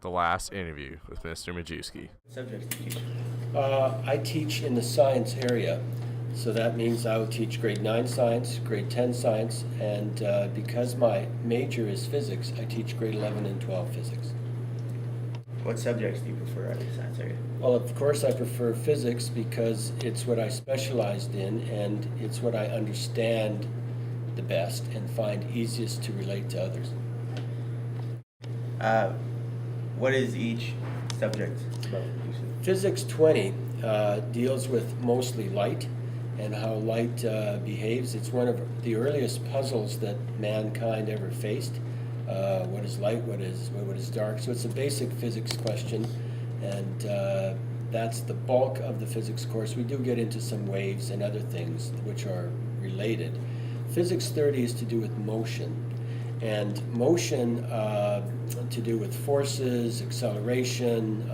the last interview with Mr. Majewski. Subjects do you teach? I teach in the science area, so that means I will teach grade 9 science, grade 10 science, and because my major is physics, I teach grade 11 and 12 physics. What subjects do you prefer out of the science area? Well, of course I prefer physics because it's what I specialized in and it's what I understand the best and find easiest to relate to others. What is each subject about? Physics 20 deals with mostly light and how light behaves. It's one of the earliest puzzles that mankind ever faced. What is light? What is dark? So it's a basic physics question, and that's the bulk of the physics course. We do get into some waves and other things which are related. Physics 30 is to do with motion, and motion to do with forces, acceleration,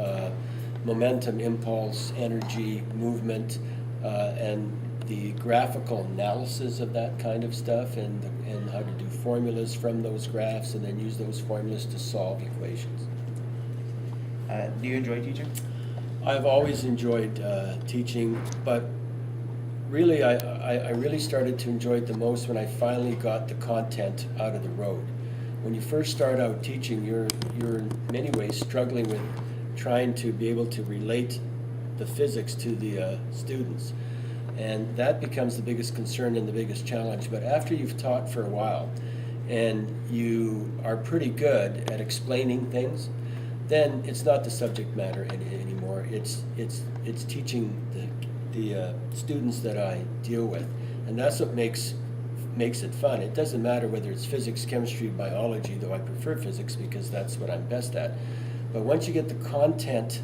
momentum, impulse, energy, movement, and the graphical analysis of that kind of stuff, and how to do formulas from those graphs, and then use those formulas to solve equations. Do you enjoy teaching? I've always enjoyed teaching, but really I really started to enjoy it the most when I finally got the content out of the road. When you first start out teaching, you're in many ways struggling with trying to be able to relate the physics to the students. And that becomes the biggest concern and the biggest challenge. But after you've taught for a while and you are pretty good at explaining things, then it's not the subject matter anymore. It's teaching the students that I deal with. And that's what makes it fun. It doesn't matter whether it's physics, chemistry, biology, though I prefer physics because that's what I'm best at. But once you get the content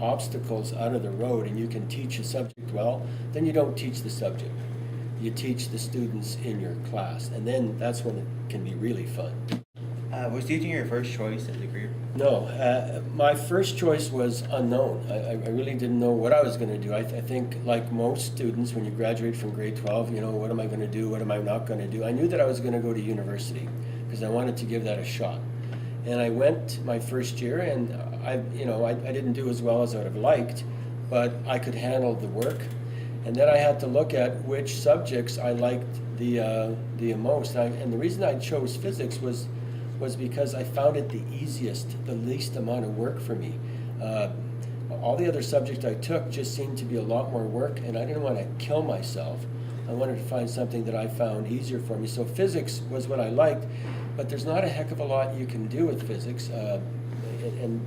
obstacles out of the road and you can teach a subject well, then you don't teach the subject. You teach the students in your class, and then that's when it can be really fun. Was teaching your first choice as a career? No, my first choice was unknown. I really didn't know what I was going to do. I think like most students, when you graduate from grade 12, you know, what am I going to do? What am I not going to do? I knew that I was going to go to university because I wanted to give that a shot. And I went my first year, and I didn't do as well as I would have liked, but I could handle the work. And then I had to look at which subjects I liked the most. And the reason I chose physics was because I found it the easiest, the least amount of work for me. All the other subjects I took just seemed to be a lot more work, and I didn't want to kill myself. I wanted to find something that I found easier for me. So physics was what I liked, but there's not a heck of a lot you can do with physics. And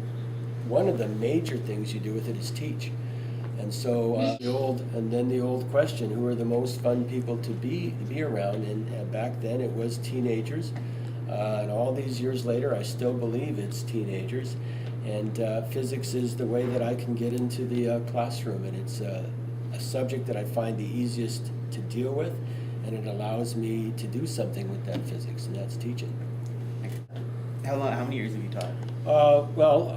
one of the major things you do with it is teach. And so the old question, who are the most fun people to be around? And back then it was teenagers. And all these years later, I still believe it's teenagers. And physics is the way that I can get into the classroom. And it's a subject that I find the easiest to deal with. And it allows me to do something with that physics, and that's teaching. How many years have you taught? Well,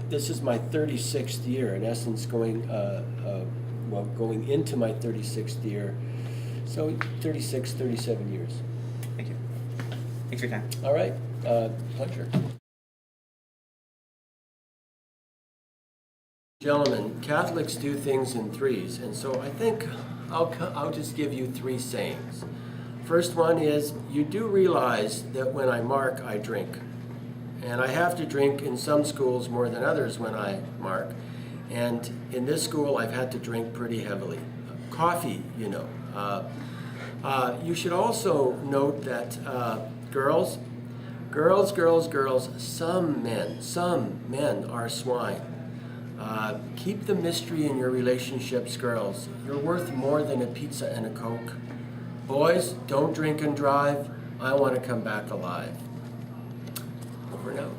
this is my 36th year, in essence, going into my 36th year. So 36, 37 years. Thank you. Thanks for your time. All right. Pleasure. Gentlemen, Catholics do things in threes, and so I think I'll just give you 3 sayings. First one is, you do realize that when I mark, I drink. And I have to drink in some schools more than others when I mark. And in this school, I've had to drink pretty heavily. Coffee, you know. You should also note that girls, some men are swine. Keep the mystery in your relationships, girls. You're worth more than a pizza and a Coke. Boys, don't drink and drive. I want to come back alive. Over and out.